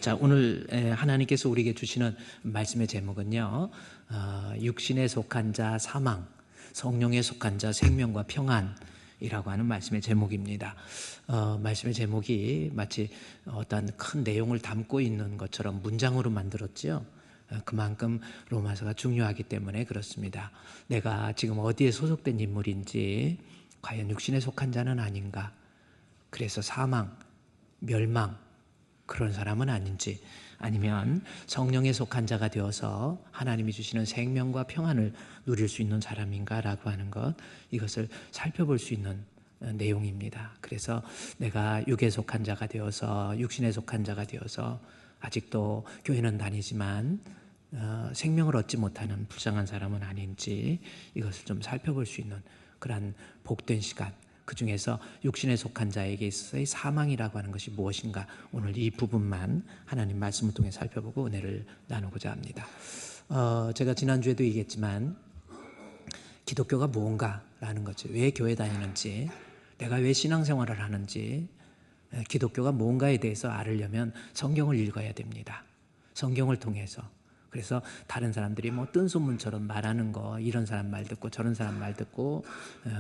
자, 오늘 하나님께서 우리에게 주시는 말씀의 제목은요, 육신에 속한 자 사망, 성령에 속한 자 생명과 평안이라고 하는 말씀의 제목입니다. 말씀의 제목이 마치 어떤 큰 내용을 담고 있는 것처럼 문장으로 만들었죠. 그만큼 로마서가 중요하기 때문에 그렇습니다. 내가 지금 어디에 소속된 인물인지, 과연 육신에 속한 자는 아닌가? 그래서 사망, 멸망, 그런 사람은 아닌지, 아니면 성령에 속한 자가 되어서 하나님이 주시는 생명과 평안을 누릴 수 있는 사람인가라고 하는 것, 이것을 살펴볼 수 있는 내용입니다. 그래서 내가 육에 속한 자가 되어서, 육신에 속한 자가 되어서 아직도 교회는 다니지만 생명을 얻지 못하는 불쌍한 사람은 아닌지, 이것을 좀 살펴볼 수 있는 그러한 복된 시간, 그 중에서 육신에 속한 자에게 있어서의 사망이라고 하는 것이 무엇인가, 오늘 이 부분만 하나님 말씀을 통해 살펴보고 은혜를 나누고자 합니다. 제가 지난주에도 얘기했지만 기독교가 뭔가라는 거죠. 왜 교회 다니는지, 내가 왜 신앙생활을 하는지, 기독교가 뭔가에 대해서 알으려면 성경을 읽어야 됩니다. 성경을 통해서. 그래서 다른 사람들이 뭐 뜬 소문처럼 말하는 거, 이런 사람 말 듣고 저런 사람 말 듣고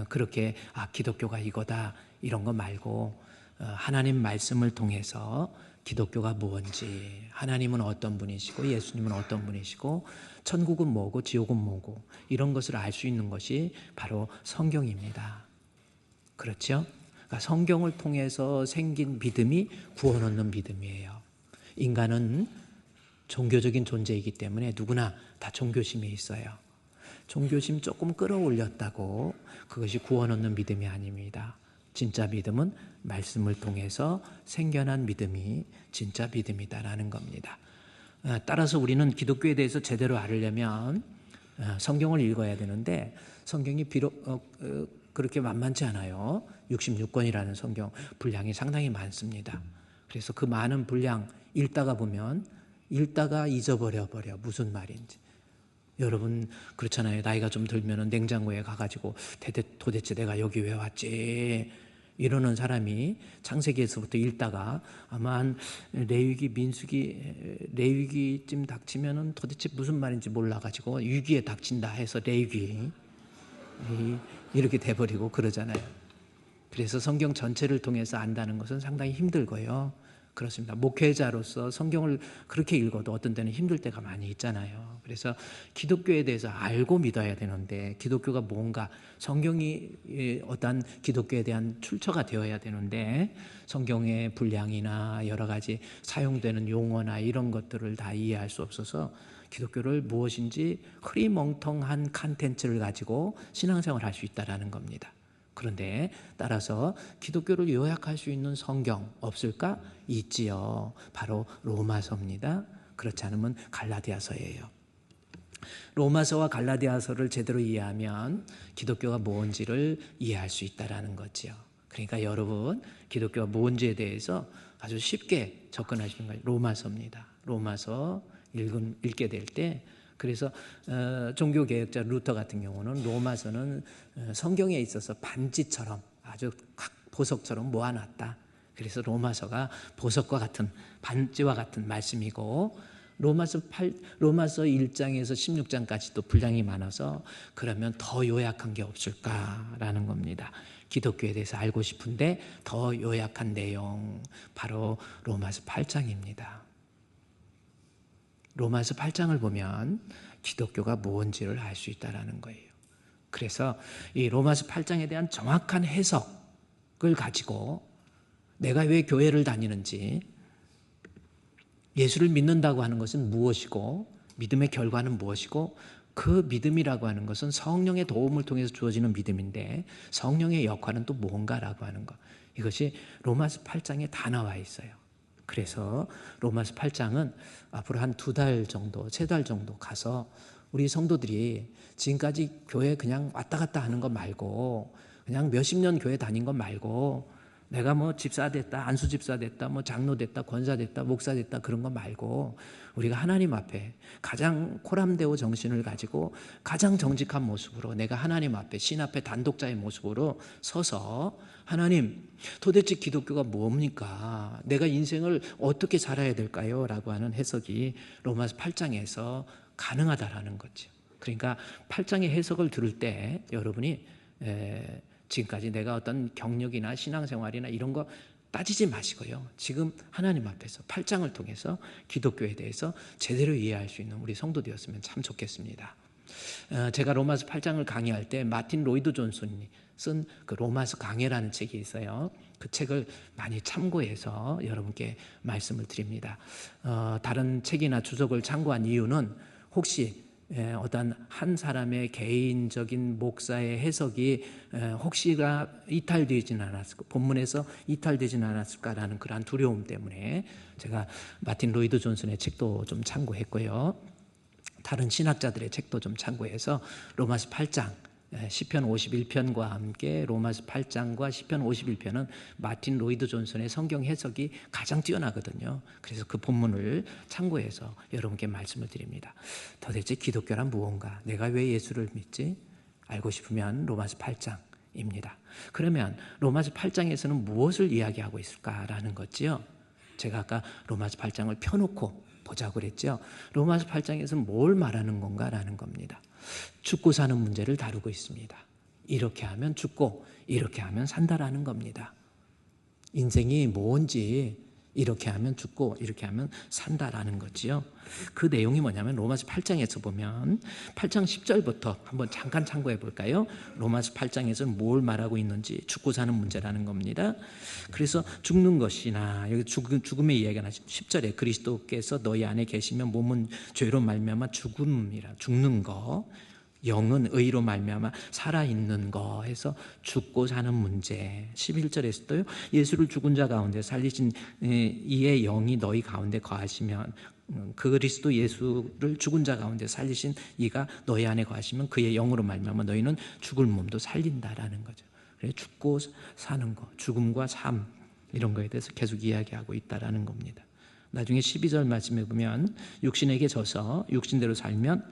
그렇게 기독교가 이거다 이런 거 말고, 하나님 말씀을 통해서 기독교가 뭔지, 하나님은 어떤 분이시고 예수님은 어떤 분이시고 천국은 뭐고 지옥은 뭐고, 이런 것을 알 수 있는 것이 바로 성경입니다. 그렇죠? 그러니까 성경을 통해서 생긴 믿음이 구원 얻는 믿음이에요. 인간은 종교적인 존재이기 때문에 누구나 다 종교심이 있어요. 종교심 조금 끌어올렸다고 그것이 구원 얻는 믿음이 아닙니다. 진짜 믿음은 말씀을 통해서 생겨난 믿음이 진짜 믿음이다라는 겁니다. 따라서 우리는 기독교에 대해서 제대로 알으려면 성경을 읽어야 되는데, 성경이 비록 그렇게 만만치 않아요. 66권이라는 성경 분량이 상당히 많습니다. 그래서 그 많은 분량 읽다가 보면 잊어버려 무슨 말인지. 여러분 그렇잖아요. 나이가 좀 들면은 냉장고에 가가지고 도대체 내가 여기 왜 왔지? 이러는 사람이 창세기에서부터 읽다가 아마 한 레위기, 민수기, 레위기쯤 닥치면은 도대체 무슨 말인지 몰라가지고 위기에 닥친다 해서 레위기 이렇게 돼버리고 그러잖아요. 그래서 성경 전체를 통해서 안다는 것은 상당히 힘들고요. 그렇습니다. 목회자로서 성경을 그렇게 읽어도 어떤 때는 힘들 때가 많이 있잖아요. 그래서 기독교에 대해서 알고 믿어야 되는데, 기독교가 뭔가, 성경이 어떤 기독교에 대한 출처가 되어야 되는데, 성경의 분량이나 여러 가지 사용되는 용어나 이런 것들을 다 이해할 수 없어서 기독교를 무엇인지 흐리멍텅한 컨텐츠를 가지고 신앙생활을 할 수 있다는 겁니다. 그런데 따라서 기독교를 요약할 수 있는 성경 없을까? 있지요. 바로 로마서입니다. 그렇지 않으면 갈라디아서예요. 로마서와 갈라디아서를 제대로 이해하면 기독교가 뭔지를 이해할 수 있다는 거죠. 그러니까 여러분, 기독교가 뭔지에 대해서 아주 쉽게 접근하시는 거예요. 로마서입니다. 로마서 읽게 될 때, 그래서 종교개혁자 루터 같은 경우는 로마서는 성경에 있어서 반지처럼, 아주 보석처럼 모아놨다. 그래서 로마서가 보석과 같은, 반지와 같은 말씀이고, 로마서 1장에서 16장까지도 분량이 많아서 그러면 더 요약한 게 없을까라는 겁니다. 기독교에 대해서 알고 싶은데 더 요약한 내용, 바로 로마서 8장입니다. 로마서 8장을 보면 기독교가 뭔지를 알 수 있다는 거예요. 그래서 이 로마서 8장에 대한 정확한 해석을 가지고 내가 왜 교회를 다니는지, 예수를 믿는다고 하는 것은 무엇이고 믿음의 결과는 무엇이고, 그 믿음이라고 하는 것은 성령의 도움을 통해서 주어지는 믿음인데 성령의 역할은 또 뭔가라고 하는 것, 이것이 로마서 8장에 다 나와 있어요. 그래서 로마서 8장은 앞으로 한 2달 정도, 3달 정도 가서 우리 성도들이 지금까지 교회 그냥 왔다 갔다 하는 것 말고, 그냥 몇십 년 교회 다닌 것 말고, 내가 뭐 집사 됐다, 안수 집사 됐다, 뭐 장로 됐다, 권사 됐다, 목사 됐다 그런 거 말고 우리가 하나님 앞에 가장 코람데오 정신을 가지고 가장 정직한 모습으로 내가 하나님 앞에 신 앞에 단독자의 모습으로 서서 하나님 도대체 기독교가 뭡니까? 내가 인생을 어떻게 살아야 될까요? 라고 하는 해석이 로마서 8장에서 가능하다라는 거죠. 그러니까 8장의 해석을 들을 때 여러분이 지금까지 내가 어떤 경력이나 신앙생활이나 이런 거 따지지 마시고요. 지금 하나님 앞에서 8장을 통해서 기독교에 대해서 제대로 이해할 수 있는 우리 성도 되었으면 참 좋겠습니다. 제가 로마서 8장을 강의할 때 마틴 로이드 존슨이 쓴 그 로마서 강해라는 책이 있어요. 그 책을 많이 참고해서 여러분께 말씀을 드립니다. 다른 책이나 주석을 참고한 이유는 혹시 어떤 한 사람의 개인적인 목사의 해석이 혹시나 이탈되지는 않았을까, 본문에서 이탈되지는 않았을까라는 그러한 두려움 때문에 제가 마틴 로이드 존슨의 책도 좀 참고했고요. 다른 신학자들의 책도 좀 참고해서 로마서 8장 시편 51편과 함께 로마서 8장과 시편 51편은 마틴 로이드 존슨의 성경 해석이 가장 뛰어나거든요. 그래서 그 본문을 참고해서 여러분께 말씀을 드립니다. 도대체 기독교란 무언가? 내가 왜 예수를 믿지? 알고 싶으면 로마서 8장입니다. 그러면 로마서 8장에서는 무엇을 이야기하고 있을까라는 거지요. 제가 아까 로마서 8장을 펴놓고 보자고 그랬죠. 로마서 8장에서는 뭘 말하는 건가라는 겁니다. 죽고 사는 문제를 다루고 있습니다. 이렇게 하면 죽고 이렇게 하면 산다라는 겁니다. 인생이 뭔지 이렇게 하면 죽고 이렇게 하면 산다라는 거지요. 그 내용이 뭐냐면 로마서 8장에서 보면 8장 10절부터 한번 잠깐 참고해 볼까요? 로마서 8장에서는 뭘 말하고 있는지 죽고 사는 문제라는 겁니다. 그래서 죽는 것이나 여기 죽음의 이야기가 나죠. 10절에 그리스도께서 너희 안에 계시면 몸은 죄로 말미암아 죽음이라 죽는 거, 영은 의로 말미암아 살아있는 거 해서 죽고 사는 문제. 11절에서도요. 예수를 죽은 자 가운데 살리신 이의 영이 너희 가운데 거하시면 그리스도 예수를 죽은 자 가운데 살리신 이가 너희 안에 거하시면 그의 영으로 말미암아 너희는 죽을 몸도 살린다라는 거죠. 그래서 죽고 사는 거, 죽음과 삶 이런 거에 대해서 계속 이야기하고 있다라는 겁니다. 나중에 12절 말씀에 보면 육신에게 져서 육신대로 살면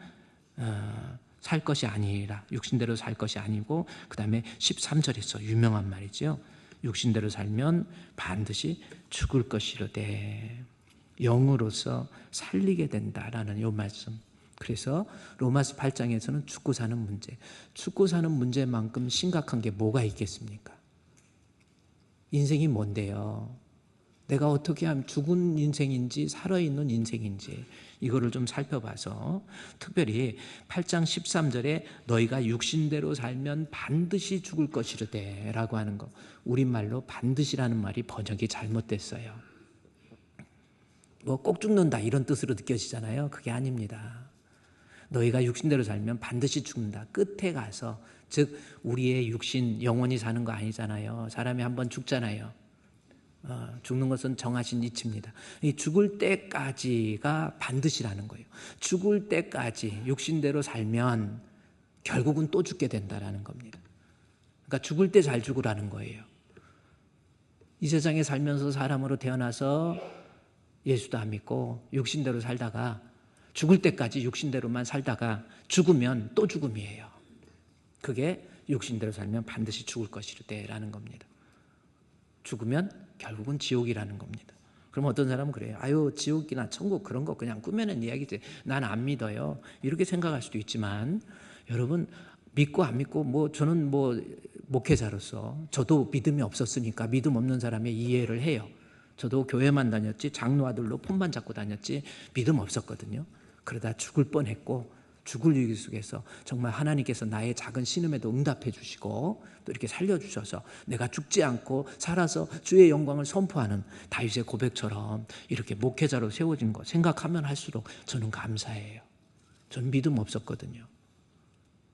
살 것이 아니라 육신대로 살 것이 아니고 그 다음에 13절에서 유명한 말이죠. 육신대로 살면 반드시 죽을 것이로되 영으로서 살리게 된다라는 이 말씀. 그래서 로마서 8장에서는 죽고 사는 문제, 죽고 사는 문제만큼 심각한 게 뭐가 있겠습니까? 인생이 뭔데요? 내가 어떻게 하면 죽은 인생인지 살아있는 인생인지 이거를 좀 살펴봐서 특별히 8장 13절에 너희가 육신대로 살면 반드시 죽을 것이르되 라고 하는 거, 우리말로 반드시라는 말이 번역이 잘못됐어요. 뭐 꼭 죽는다 이런 뜻으로 느껴지잖아요. 그게 아닙니다. 너희가 육신대로 살면 반드시 죽는다. 끝에 가서, 즉 우리의 육신 영원히 사는 거 아니잖아요. 사람이 한번 죽잖아요. 죽는 것은 정하신 이치입니다. 이 죽을 때까지가 반드시라는 거예요. 죽을 때까지 육신대로 살면 결국은 또 죽게 된다라는 겁니다. 그러니까 죽을 때 잘 죽으라는 거예요. 이 세상에 살면서 사람으로 태어나서 예수도 안 믿고 육신대로 살다가 죽을 때까지 육신대로만 살다가 죽으면 또 죽음이에요. 그게 육신대로 살면 반드시 죽을 것이라는 겁니다. 죽으면 결국은 지옥이라는 겁니다. 그럼 어떤 사람은 그래요. 아유, 지옥이나 천국 그런 거 그냥 꾸며낸 이야기지. 난 안 믿어요. 이렇게 생각할 수도 있지만 여러분 믿고 안 믿고 저는 목회자로서 저도 믿음이 없었으니까 믿음 없는 사람의 이해를 해요. 저도 교회만 다녔지 장로 아들로 폰만 잡고 다녔지 믿음 없었거든요. 그러다 죽을 뻔했고 죽을 위기 속에서 정말 하나님께서 나의 작은 신음에도 응답해 주시고 또 이렇게 살려주셔서 내가 죽지 않고 살아서 주의 영광을 선포하는 다윗의 고백처럼 이렇게 목회자로 세워진 거 생각하면 할수록 저는 감사해요. 저는 믿음 없었거든요.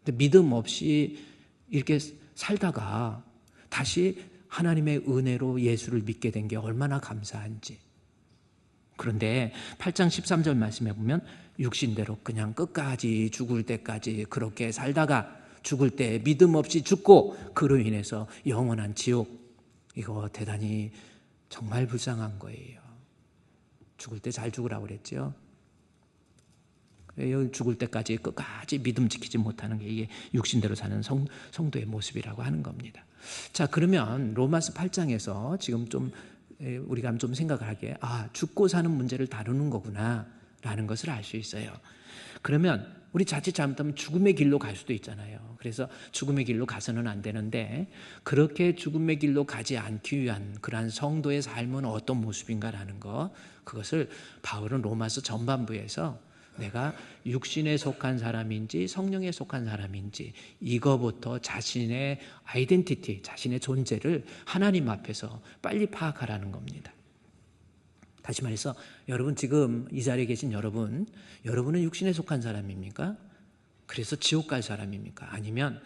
근데 믿음 없이 이렇게 살다가 다시 하나님의 은혜로 예수를 믿게 된 게 얼마나 감사한지. 그런데 8장 13절 말씀해 보면 육신대로 그냥 끝까지 죽을 때까지 그렇게 살다가 죽을 때 믿음 없이 죽고 그로 인해서 영원한 지옥, 이거 대단히 정말 불쌍한 거예요. 죽을 때 잘 죽으라고 그랬죠. 죽을 때까지 끝까지 믿음 지키지 못하는 게 이게 육신대로 사는 성도의 모습이라고 하는 겁니다. 자, 그러면 로마서 8장에서 지금 좀 우리가 좀 생각을 하게, 죽고 사는 문제를 다루는 거구나 라는 것을 알 수 있어요. 그러면 우리 자칫 잘못하면 죽음의 길로 갈 수도 있잖아요. 그래서 죽음의 길로 가서는 안 되는데, 그렇게 죽음의 길로 가지 않기 위한 그러한 성도의 삶은 어떤 모습인가라는 것, 그것을 바울은 로마서 전반부에서 내가 육신에 속한 사람인지 성령에 속한 사람인지 이거부터 자신의 아이덴티티, 자신의 존재를 하나님 앞에서 빨리 파악하라는 겁니다. 다시 말해서 여러분, 지금 이 자리에 계신 여러분은 육신에 속한 사람입니까? 그래서 지옥 갈 사람입니까? 아니면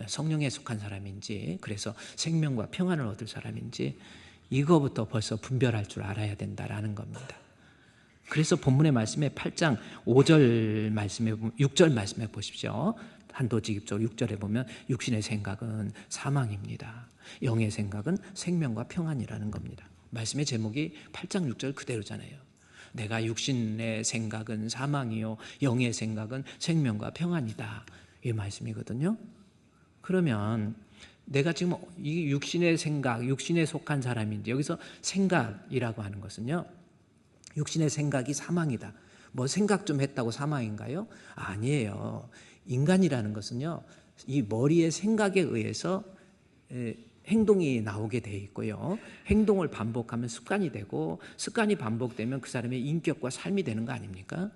성령에 속한 사람인지, 그래서 생명과 평안을 얻을 사람인지 이거부터 벌써 분별할 줄 알아야 된다라는 겁니다. 그래서 본문의 말씀에 8장 5절 말씀에 6절 말씀에 보십시오. 한도직입적으로 6절에 보면 육신의 생각은 사망입니다. 영의 생각은 생명과 평안이라는 겁니다. 말씀의 제목이 8장 6절 그대로잖아요. 내가 육신의 생각은 사망이요 영의 생각은 생명과 평안이다. 이 말씀이거든요. 그러면 내가 지금 이 육신의 생각, 육신에 속한 사람인데, 여기서 생각이라고 하는 것은요, 육신의 생각이 사망이다. 뭐 생각 좀 했다고 사망인가요? 아니에요. 인간이라는 것은요, 이 머리의 생각에 의해서 행동이 나오게 돼 있고요. 행동을 반복하면 습관이 되고, 습관이 반복되면 그 사람의 인격과 삶이 되는 거 아닙니까?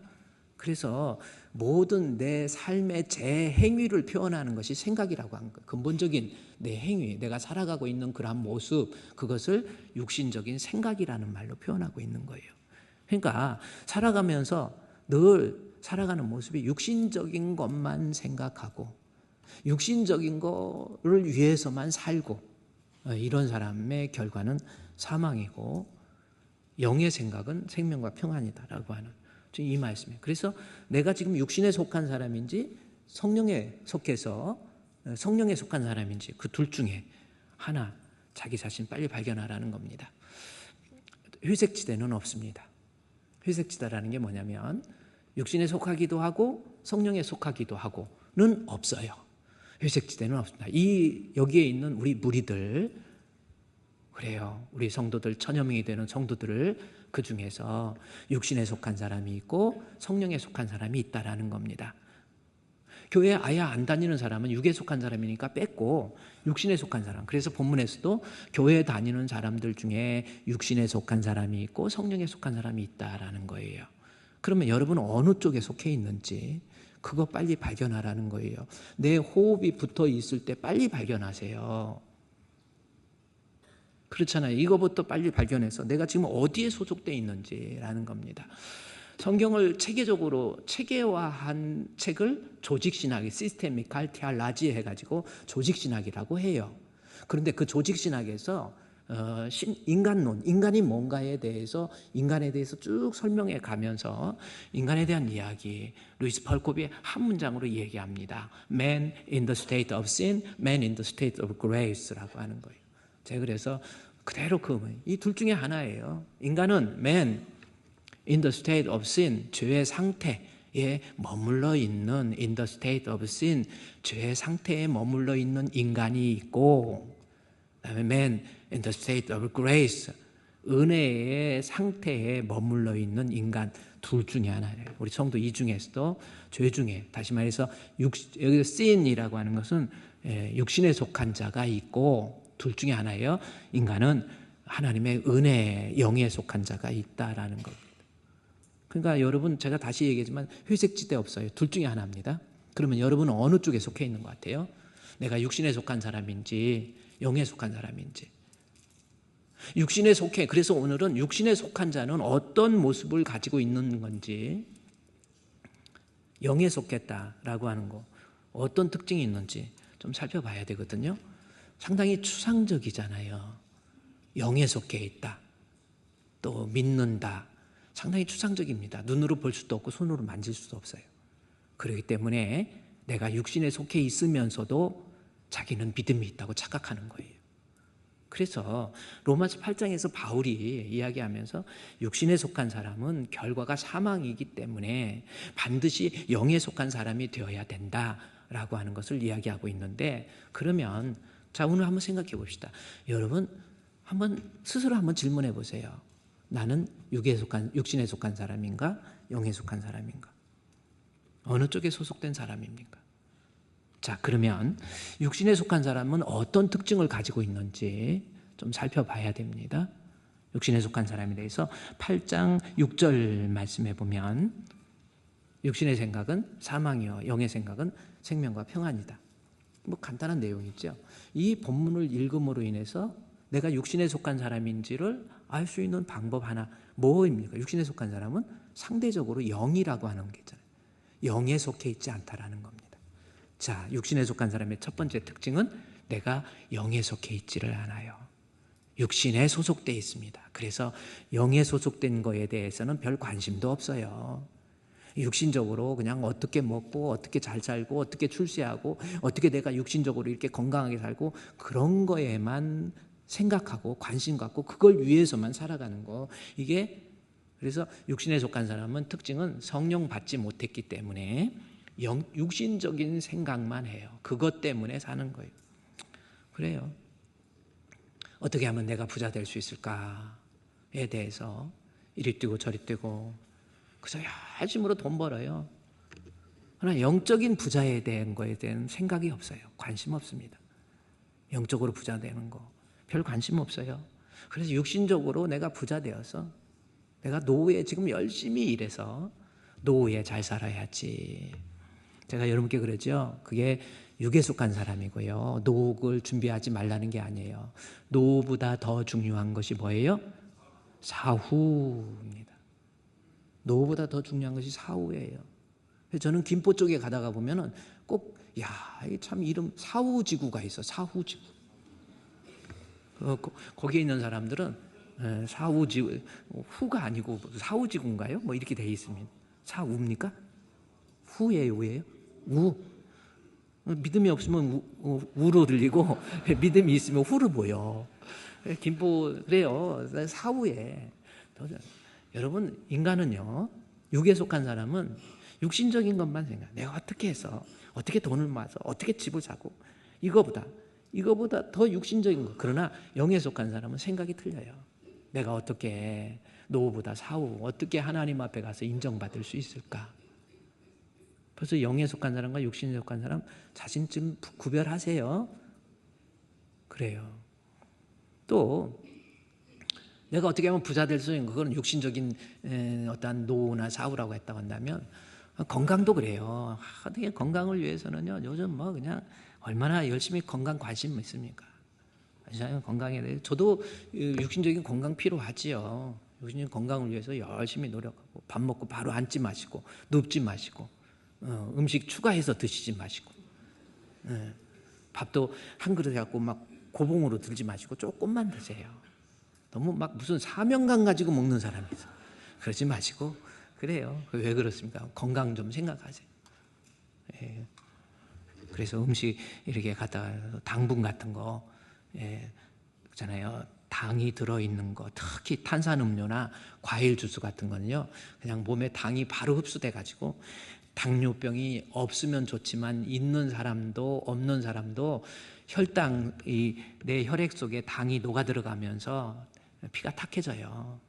그래서 모든 내 삶의 제 행위를 표현하는 것이 생각이라고 하는 거예요. 근본적인 내 행위, 내가 살아가고 있는 그러한 모습, 그것을 육신적인 생각이라는 말로 표현하고 있는 거예요. 그러니까 살아가면서 늘 살아가는 모습이 육신적인 것만 생각하고 육신적인 거를 위해서만 살고, 이런 사람의 결과는 사망이고 영의 생각은 생명과 평안이다라고 하는 이 말씀이에요. 그래서 내가 지금 육신에 속한 사람인지 성령에 속해서 성령에 속한 사람인지 그 둘 중에 하나, 자기 자신 빨리 발견하라는 겁니다. 회색지대는 없습니다. 회색지대라는 게 뭐냐면 육신에 속하기도 하고 성령에 속하기도 하고는 없어요. 회색지대는 없습니다. 여기에 있는 우리 무리들, 그래요. 우리 성도들, 1000여 명이 되는 성도들을 그 중에서 육신에 속한 사람이 있고 성령에 속한 사람이 있다라는 겁니다. 교회에 아예 안 다니는 사람은 육에 속한 사람이니까 뺐고, 육신에 속한 사람, 그래서 본문에서도 교회에 다니는 사람들 중에 육신에 속한 사람이 있고 성령에 속한 사람이 있다라는 거예요. 그러면 여러분은 어느 쪽에 속해 있는지 그거 빨리 발견하라는 거예요. 내 호흡이 붙어 있을 때 빨리 발견하세요. 그렇잖아요. 이거부터 빨리 발견해서 내가 지금 어디에 소속되어 있는지라는 겁니다. 성경을 체계화한 책을 조직신학이, 시스테미칼 테알라지 해가지고 조직신학이라고 해요. 그런데 그 조직신학에서 인간론, 인간이 뭔가에 대해서, 인간에 대해서 쭉 설명해 가면서 인간에 대한 이야기, 루이스 펄코비의 한 문장으로 얘기합니다. Man in the state of sin, man in the state of grace라고 하는 거예요. 제가 그래서 그대로 이 둘 중에 하나예요. 인간은 man in the state of sin, 죄의 상태에 머물러 있는, in the state of sin, 죄의 상태에 머물러 있는 인간이 있고, 그다음에 man in the state of grace, 은혜의 상태에 머물러 있는 인간, 둘 중에 하나예요. 우리 성도 이 중에서도 죄 중에, 다시 말해서 여기서 sin이라고 하는 것은 육신에 속한 자가 있고, 둘 중에 하나예요. 인간은 하나님의 은혜, 영에 속한 자가 있다라는 겁니다. 그러니까 여러분, 제가 다시 얘기하지만 회색지대 없어요. 둘 중에 하나입니다. 그러면 여러분은 어느 쪽에 속해 있는 것 같아요? 내가 육신에 속한 사람인지 영에 속한 사람인지. 육신에 속해, 그래서 오늘은 육신에 속한 자는 어떤 모습을 가지고 있는 건지, 영에 속했다라고 하는 거 어떤 특징이 있는지 좀 살펴봐야 되거든요. 상당히 추상적이잖아요. 영에 속해 있다, 또 믿는다, 상당히 추상적입니다. 눈으로 볼 수도 없고 손으로 만질 수도 없어요. 그렇기 때문에 내가 육신에 속해 있으면서도 자기는 믿음이 있다고 착각하는 거예요. 그래서 로마서 8장에서 바울이 이야기하면서 육신에 속한 사람은 결과가 사망이기 때문에 반드시 영에 속한 사람이 되어야 된다라고 하는 것을 이야기하고 있는데, 그러면 자, 오늘 한번 생각해 봅시다. 여러분 한번 스스로 한번 질문해 보세요. 나는 육신에 속한 사람인가 영에 속한 사람인가? 어느 쪽에 소속된 사람입니까? 자, 그러면 육신에 속한 사람은 어떤 특징을 가지고 있는지 좀 살펴봐야 됩니다. 육신에 속한 사람에 대해서 8장 6절 말씀해 보면, 육신의 생각은 사망이요 영의 생각은 생명과 평안이다. 뭐 간단한 내용이죠. 이 본문을 읽음으로 인해서 내가 육신에 속한 사람인지를 알 수 있는 방법 하나, 뭐입니까? 육신에 속한 사람은 상대적으로 영이라고 하는 게 있잖아요. 영에 속해 있지 않다라는 겁니다. 자, 육신에 속한 사람의 첫 번째 특징은 내가 영에 속해 있지를 않아요. 육신에 소속되어 있습니다. 그래서 영에 소속된 거에 대해서는 별 관심도 없어요. 육신적으로 그냥 어떻게 먹고 어떻게 잘 살고 어떻게 출세하고 어떻게 내가 육신적으로 이렇게 건강하게 살고, 그런 거에만 생각하고 관심 갖고 그걸 위해서만 살아가는 거. 이게 그래서 육신에 속한 사람은 특징은 성령 받지 못했기 때문에 육신적인 생각만 해요. 그것 때문에 사는 거예요. 그래요. 어떻게 하면 내가 부자 될 수 있을까에 대해서 이리 뛰고 저리 뛰고, 그래서 열심으로 돈 벌어요. 그러나 영적인 부자에 대한 거에 대한 생각이 없어요. 관심 없습니다. 영적으로 부자 되는 거 별 관심 없어요. 그래서 육신적으로 내가 부자 되어서 내가 노후에 지금 열심히 일해서 노후에 잘 살아야지. 제가 여러분께 그러죠. 그게 육에 속한 사람이고요. 노후를 준비하지 말라는 게 아니에요. 노후보다 더 중요한 것이 뭐예요? 사후입니다. 노후보다 더 중요한 것이 사후예요. 그래서 저는 김포 쪽에 가다가 보면은 꼭, 야, 이게 참 이름 사후지구가 있어. 사후지구. 거기에 있는 사람들은 사후지구, 후가 아니고 사후지구인가요? 뭐 이렇게 돼 있습니다. 사우입니까? 후예요, 우예요? 우. 믿음이 없으면 우로 들리고 믿음이 있으면 후로 보여. 김포 그래요. 사후에. 여러분, 인간은요, 육에 속한 사람은 육신적인 것만 생각. 내가 어떻게 해서 어떻게 돈을 모아서 어떻게 집을 사고, 이거보다 더 육신적인 거. 그러나 영에 속한 사람은 생각이 틀려요. 내가 어떻게 노후보다 사후, 어떻게 하나님 앞에 가서 인정받을 수 있을까? 그래서 영에 속한 사람과 육신에 속한 사람 자신 좀 구별하세요. 그래요. 또 내가 어떻게 하면 부자 될 수 있는, 그건 육신적인 어떤 노후나 사후라고 했다고 한다면, 건강도 그래요. 어떻게 건강을 위해서는요, 요즘 뭐 그냥 얼마나 열심히 건강 관심 있습니까? 건강에 대해 저도 육신적인 건강 필요하지요. 육신적인 건강을 위해서 열심히 노력하고, 밥 먹고 바로 앉지 마시고 눕지 마시고, 음식 추가해서 드시지 마시고, 밥도 한 그릇 갖고 막 고봉으로 들지 마시고 조금만 드세요. 너무 막 무슨 사명감 가지고 먹는 사람이 있어. 그러지 마시고. 그래요. 왜 그렇습니까? 건강 좀 생각하세요. 예. 그래서 음식 이렇게 갖다가 당분 같은 거, 있잖아요. 당이 들어있는 거, 특히 탄산음료나 과일 주스 같은 거는요, 그냥 몸에 당이 바로 흡수돼 가지고, 당뇨병이 없으면 좋지만 있는 사람도 없는 사람도 혈당이, 내 혈액 속에 당이 녹아 들어가면서 피가 탁해져요.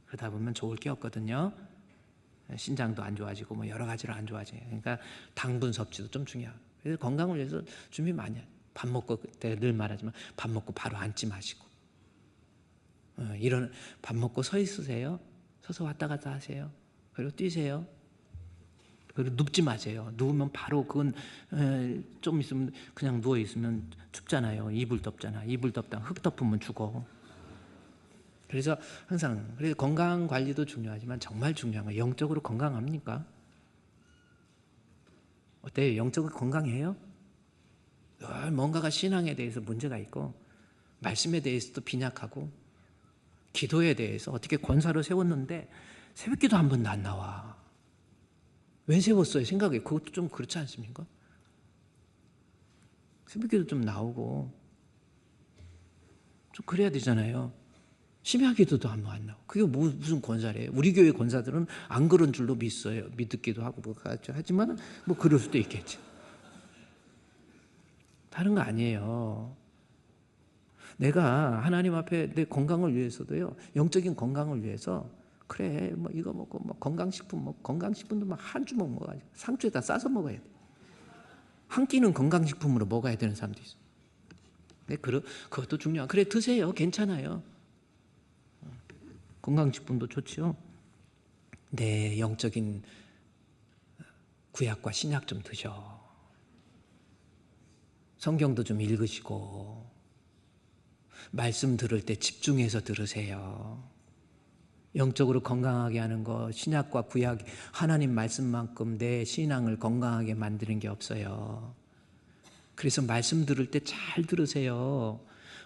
그러다 보면 좋을 게 없거든요. 신장도 안 좋아지고 뭐 여러 가지로 안 좋아져요. 그러니까 당분 섭취도 좀 중요해요. 그래서 건강을 위해서 준비 많이 해요. 밥 먹고, 내가 늘 말하지만 밥 먹고 바로 앉지 마시고, 밥 먹고 서 있으세요. 서서 왔다 갔다 하세요. 그리고 뛰세요. 그리고 눕지 마세요. 누우면 바로 그건 좀 있으면 그냥 누워 있으면 춥잖아요. 이불 덮잖아. 이불 덮다 흙 덮으면 죽어. 그래서 항상, 그래서 건강 관리도 중요하지만 정말 중요한 건, 영적으로 건강합니까? 어때요? 영적으로 건강해요? 늘 뭔가가 신앙에 대해서 문제가 있고, 말씀에 대해서도 빈약하고, 기도에 대해서 어떻게 권사를 세웠는데 새벽기도 한 번도 안 나와. 왜 세웠어요? 생각해. 그것도 좀 그렇지 않습니까? 새벽기도 좀 나오고, 좀 그래야 되잖아요. 심야 기도도 한 번 안 나오고. 그게 무슨 권사래요? 우리 교회 권사들은 안 그런 줄로 믿기도 하고 뭐 하지만 뭐 그럴 수도 있겠지. 다른 거 아니에요. 내가 하나님 앞에 내 건강을 위해서도요, 영적인 건강을 위해서 그래 뭐 이거 먹고 뭐 건강식품도 막 한 주먹 먹어가지고 상추에다 싸서 먹어야 돼. 한 끼는 건강식품으로 먹어야 되는 사람도 있어. 네, 그것도 중요한. 그래 드세요. 괜찮아요. 건강식품도 좋지요. 네, 영적인 구약과 신약 좀 드셔. 성경도 좀 읽으시고 말씀 들을 때 집중해서 들으세요. 영적으로 건강하게 하는 거 신약과 구약 하나님 말씀만큼 내 신앙을 건강하게 만드는 게 없어요. 그래서 말씀 들을 때 잘 들으세요.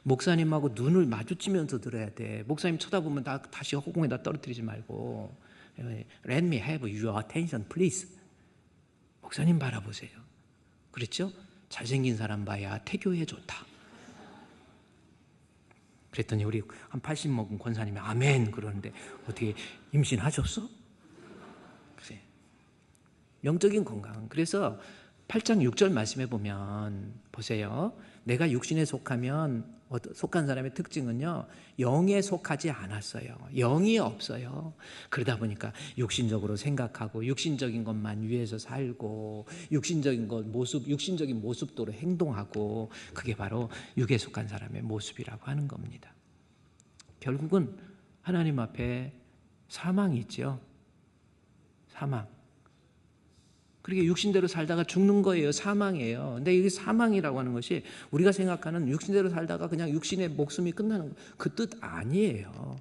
목사님하고 눈을 마주치면서 들어야 돼. 목사님 쳐다보면 다시 허공에다 떨어뜨리지 말고 Let me have your attention please. 목사님 바라보세요. 그렇죠? 잘생긴 사람 봐야 태교에 좋다. 그랬더니 우리 한 80 먹은 권사님이 아멘 그러는데 어떻게 임신하셨어? 그래. 영적인 건강. 그래서 8장 6절 말씀해 보면 보세요. 내가 육신에 속한 사람의 특징은요, 영에 속하지 않았어요. 영이 없어요. 그러다 보니까 육신적으로 생각하고 육신적인 것만 위해서 살고 육신적인 모습도로 행동하고 그게 바로 육에 속한 사람의 모습이라고 하는 겁니다. 결국은 하나님 앞에 사망이 있죠. 사망. 그렇게 육신대로 살다가 죽는 거예요. 사망이에요. 근데 이게 사망이라고 하는 것이 우리가 생각하는 육신대로 살다가 그냥 육신의 목숨이 끝나는 그 뜻 아니에요.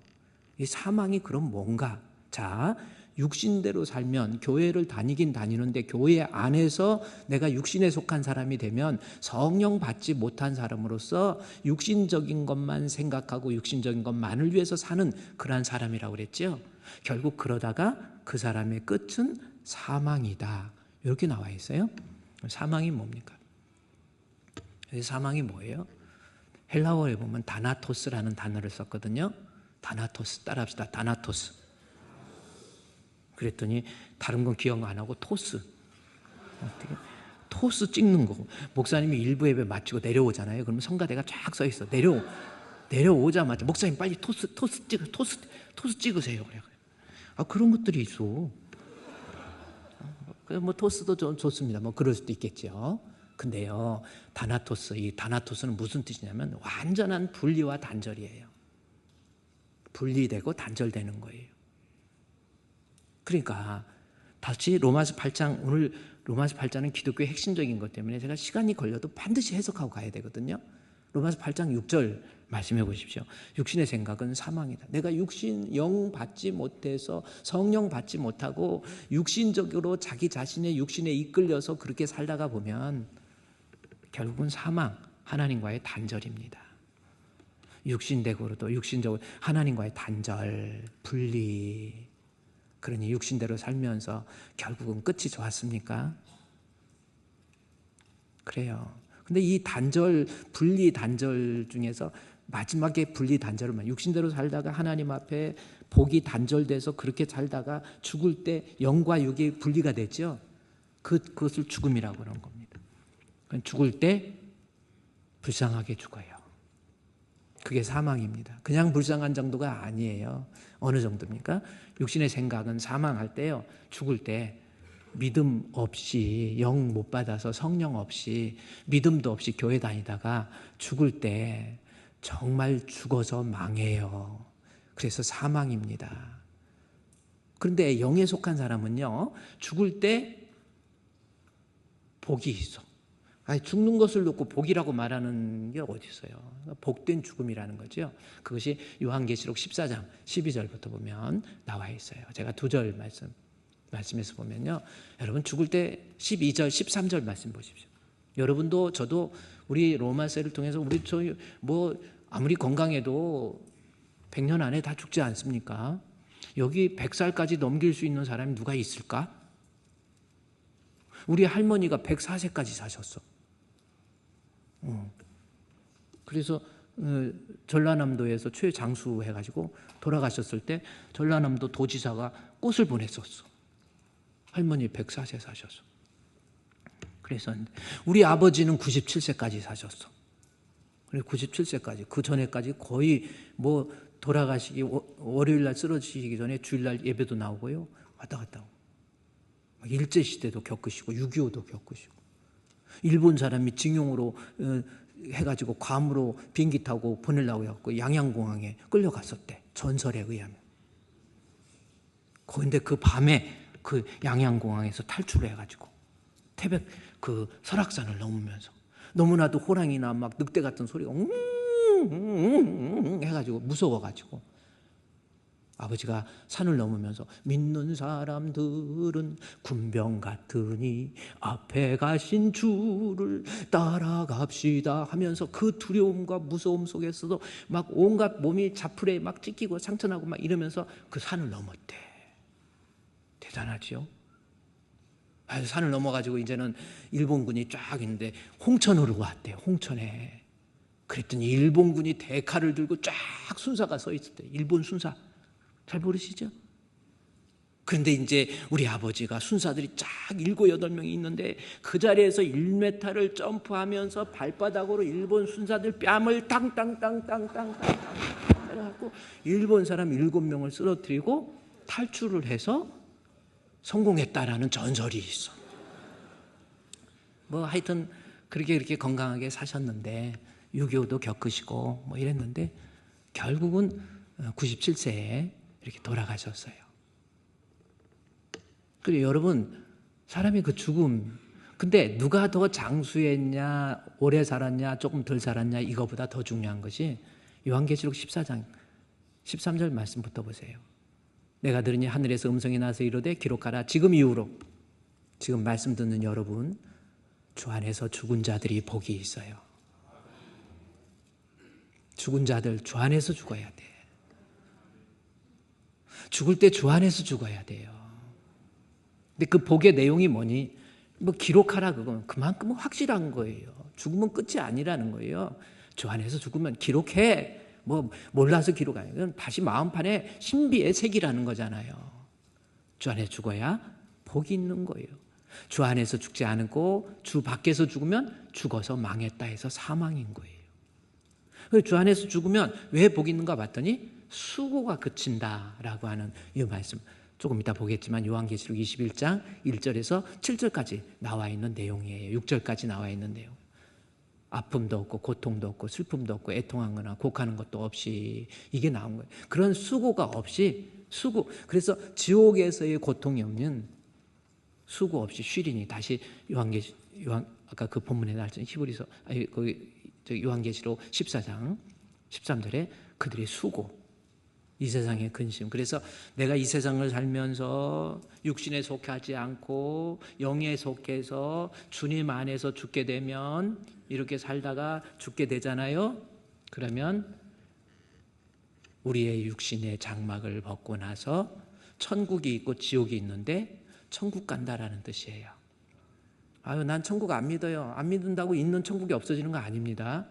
이 사망이 그럼 뭔가? 자, 육신대로 살면 교회를 다니긴 다니는데 교회 안에서 내가 육신에 속한 사람이 되면 성령 받지 못한 사람으로서 육신적인 것만 생각하고 육신적인 것만을 위해서 사는 그러한 사람이라고 그랬죠. 결국 그러다가 그 사람의 끝은 사망이다. 이렇게 나와 있어요. 사망이 뭡니까? 사망이 뭐예요? 헬라어에 보면 다나토스라는 단어를 썼거든요. 다나토스 따라합시다. 다나토스. 그랬더니 다른 건 기억 안 하고 토스. 토스 찍는 거. 목사님이 일부 예배 마치고 내려오잖아요. 그러면 성가대가 쫙 서 있어. 내려오자마자 목사님 빨리 토스 찍으세요. 그래. 그런 것들이 있어. 뭐 토스도 좀 좋습니다. 뭐 그럴 수도 있겠죠. 근데요, 이 다나토스는 무슨 뜻이냐면 완전한 분리와 단절이에요. 분리되고 단절되는 거예요. 그러니까 다시 로마서 8장, 오늘 로마서 8장은 기독교의 핵심적인 것 때문에 제가 시간이 걸려도 반드시 해석하고 가야 되거든요. 로마서 8장 6절 말씀해 보십시오. 육신의 생각은 사망이다. 내가 영 받지 못해서 성령 받지 못하고 육신적으로 자기 자신의 육신에 이끌려서 그렇게 살다가 보면 결국은 사망, 하나님과의 단절입니다. 육신적으로도 육신적으로 하나님과의 단절, 분리. 그러니 육신대로 살면서 결국은 끝이 좋았습니까? 그래요. 근데 이 분리 단절 중에서 마지막에 분리 단절을 육신대로 살다가 하나님 앞에 복이 단절돼서 그렇게 살다가 죽을 때 영과 육이 분리가 됐죠. 그것을 죽음이라고 그런 겁니다. 죽을 때 불쌍하게 죽어요. 그게 사망입니다. 그냥 불쌍한 정도가 아니에요. 어느 정도입니까? 육신의 생각은 사망할 때요, 죽을 때 믿음 없이 영 못 받아서 성령 없이 믿음도 없이 교회 다니다가 죽을 때 정말 죽어서 망해요. 그래서 사망입니다. 그런데 영에 속한 사람은요, 죽을 때 복이 있어. 죽는 것을 놓고 복이라고 말하는 게 어디 있어요? 복된 죽음이라는 거죠. 그것이 요한계시록 14장 12절부터 보면 나와 있어요. 제가 2절 말씀에서 보면요, 여러분 죽을 때 12절 13절 말씀 보십시오. 여러분도 저도 우리 로마서를 통해서 아무리 건강해도 100년 안에 다 죽지 않습니까? 여기 100살까지 넘길 수 있는 사람이 누가 있을까? 우리 할머니가 104세까지 사셨어. 그래서 전라남도에서 최장수해가지고 돌아가셨을 때 전라남도 도지사가 꽃을 보냈었어. 할머니 104세 사셨어. 그래서 우리 아버지는 97세까지 사셨어. 그래 97세까지 그 전에까지 거의 뭐 돌아가시기 월요일 날 쓰러지시기 전에 주일날 예배도 나오고요. 왔다 갔다 하고. 일제 시대도 겪으시고 6.25도 겪으시고 일본 사람이 징용으로 해가지고 괌으로 비행기 타고 보내려고 해갖고 양양공항에 끌려갔었대. 전설에 의하면. 그런데 그 밤에 그 양양공항에서 탈출을 해가지고 태백 그 설악산을 넘으면서 너무나도 호랑이나 막 늑대 같은 소리가 해가지고 무서워가지고 아버지가 산을 넘으면서 믿는 사람들은 군병 같으니 앞에 가신 주를 따라갑시다 하면서 그 두려움과 무서움 속에서도 막 온갖 몸이 자풀에 막 찢기고 상처나고 막 이러면서 그 산을 넘었대. 대단하죠? 산을 넘어가지고 이제는 일본군이 쫙 있는데 홍천으로 왔대. 홍천에. 그랬더니 일본군이 대칼을 들고 쫙 순사가 서 있을 때 일본 순사. 잘 모르시죠? 그런데 이제 우리 아버지가 순사들이 쫙 7, 8명이 있는데 그 자리에서 1m를 점프하면서 발바닥으로 일본 순사들 뺨을 땅땅땅땅땅땅 때려갖고 일본 사람 7명을 쓰러뜨리고 탈출을 해서 성공했다라는 전설이 있어. 뭐 하여튼 그렇게 건강하게 사셨는데 6.25도 겪으시고 뭐 이랬는데 결국은 97세에 이렇게 돌아가셨어요. 그리고 여러분 사람의 그 죽음 근데 누가 더 장수했냐 오래 살았냐 조금 덜 살았냐 이거보다 더 중요한 것이 요한계시록 14장 13절 말씀부터 보세요. 내가 들으니 하늘에서 음성이 나서 이르되 기록하라 지금 이후로 지금 말씀 듣는 여러분 주 안에서 죽은 자들이 복이 있어요. 죽은 자들 주 안에서 죽어야 돼. 죽을 때 주 안에서 죽어야 돼요. 근데 그 복의 내용이 뭐니? 뭐 기록하라 그건 그만큼 확실한 거예요. 죽으면 끝이 아니라는 거예요. 주 안에서 죽으면 기록해. 뭐 몰라서 기록 아니에요. 다시 마음판에 신비의 색이라는 거잖아요. 주 안에 죽어야 복이 있는 거예요. 주 안에서 죽지 않고 주 밖에서 죽으면 죽어서 망했다 해서 사망인 거예요. 주 안에서 죽으면 왜 복이 있는가 봤더니 수고가 그친다라고 하는 이 말씀 조금 이따 보겠지만 요한계시록 21장 1절에서 7절까지 나와 있는 내용이에요. 6절까지 나와 있는 내용. 아픔도 없고 고통도 없고 슬픔도 없고 애통한 거나 곡하는 것도 없이 이게 나온 거예요. 그런 수고가 없이 그래서 지옥에서의 고통이 없는 수고 없이 쉬리니 다시 아까 그 본문에 나왔던 히브리서 요한계시록 14장 13절에 그들의 수고 이 세상의 근심. 그래서 내가 이 세상을 살면서 육신에 속하지 않고 영에 속해서 주님 안에서 죽게 되면 이렇게 살다가 죽게 되잖아요. 그러면 우리의 육신의 장막을 벗고 나서 천국이 있고 지옥이 있는데 천국 간다라는 뜻이에요. 아유, 난 천국 안 믿어요. 안 믿는다고 있는 천국이 없어지는 거 아닙니다.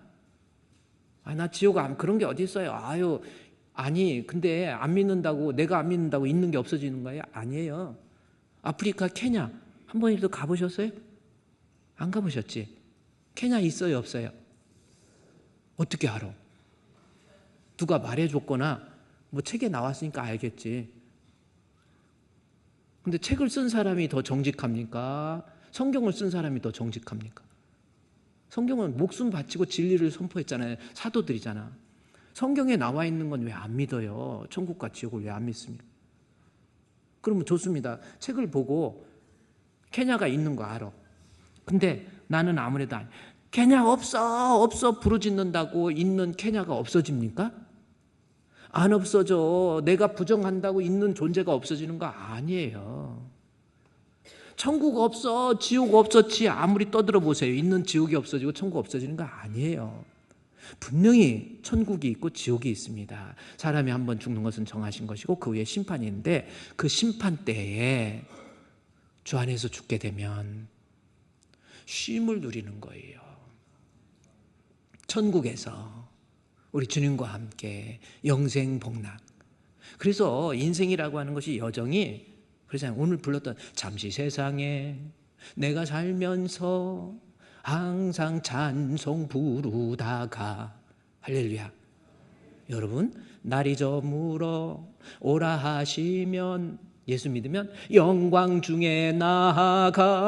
나 지옥 그런 게 어디 있어요. 아유, 아니 근데 안 믿는다고 내가 안 믿는다고 있는 게 없어지는 거예요? 아니에요. 아프리카 케냐 한 번이라도 가보셨어요? 안 가보셨지? 케냐 있어요 없어요? 어떻게 알아? 누가 말해줬거나 뭐 책에 나왔으니까 알겠지. 근데 책을 쓴 사람이 더 정직합니까? 성경을 쓴 사람이 더 정직합니까? 성경은 목숨 바치고 진리를 선포했잖아요. 사도들이잖아. 성경에 나와 있는 건 왜 안 믿어요? 천국과 지옥을 왜 안 믿습니까? 그러면 좋습니다. 책을 보고 케냐가 있는 거 알아. 근데 나는 아무래도 케냐 없어 부르짖는다고 있는 케냐가 없어집니까? 안 없어져. 내가 부정한다고 있는 존재가 없어지는 거 아니에요. 천국 없어 지옥 없었지 아무리 떠들어 보세요. 있는 지옥이 없어지고 천국 없어지는 거 아니에요. 분명히 천국이 있고 지옥이 있습니다. 사람이 한번 죽는 것은 정하신 것이고 그 후에 심판이 있는데 그 심판 때에 주 안에서 죽게 되면 쉼을 누리는 거예요. 천국에서 우리 주님과 함께 영생 복락. 그래서 인생이라고 하는 것이 여정이, 그래서 오늘 불렀던 잠시 세상에 내가 살면서 항상 찬송 부르다가, 할렐루야. 여러분, 날이 저물어 오라 하시면, 예수 믿으면 영광 중에 나아가리.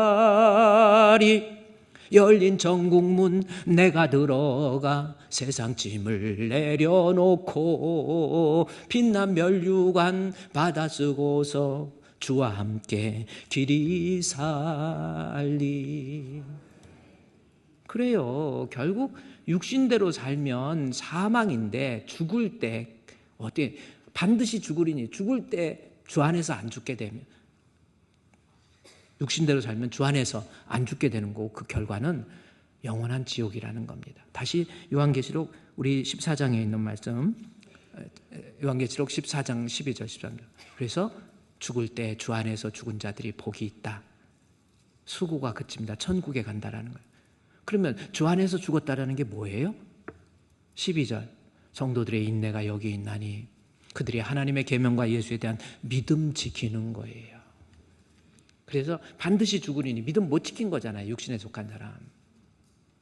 열린 천국문 내가 들어가 세상 짐을 내려놓고 빛난 면류관 받아 쓰고서 주와 함께 길이 살리. 그래요. 결국 육신대로 살면 사망인데, 죽을 때 어떻게 반드시 죽으리니, 죽을 때 주 안에서 안 죽게 되면, 육신대로 살면 주 안에서 안 죽게 되는 거고, 그 결과는 영원한 지옥이라는 겁니다. 다시 요한계시록 우리 14장에 있는 말씀, 요한계시록 14장 12절 13절. 그래서 죽을 때 주 안에서 죽은 자들이 복이 있다. 수고가 그칩니다. 천국에 간다라는 거예요. 그러면 주 안에서 죽었다라는 게 뭐예요? 12절. 성도들의 인내가 여기 있나니 그들이 하나님의 계명과 예수에 대한 믿음 지키는 거예요. 그래서 반드시 죽으리니, 믿음 못 지킨 거잖아요. 육신에 속한 사람.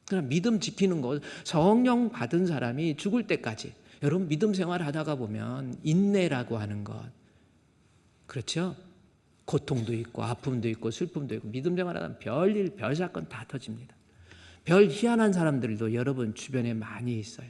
그럼 믿음 지키는 거, 성령 받은 사람이 죽을 때까지, 여러분 믿음 생활 하다가 보면 인내라고 하는 것, 그렇죠? 고통도 있고 아픔도 있고 슬픔도 있고, 믿음 생활 하다 보면 별일 별사건 다 터집니다. 별 희한한 사람들도 여러분 주변에 많이 있어요.